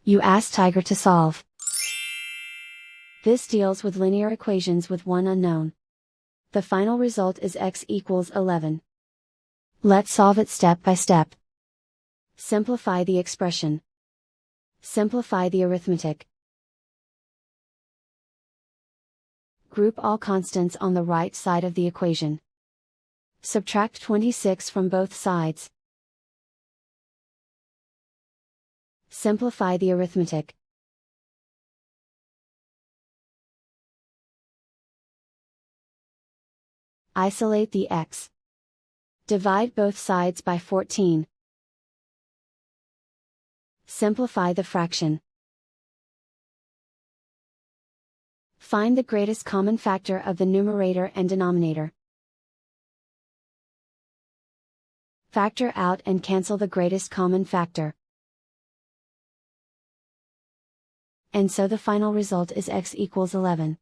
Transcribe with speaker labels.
Speaker 1: You ask Tiger to solve. This deals with linear equations with one unknown. The final result is x equals 11. Let's solve it step by step. Simplify the expression. Simplify the arithmetic. Group all constants on the right side of the equation. Subtract 26 from both sides. Simplify the arithmetic. Isolate the x. Divide both sides by 14. Simplify the fraction. Find the greatest common factor of the numerator and denominator. Factor out and cancel the greatest common factor. And so the final result is x equals 11.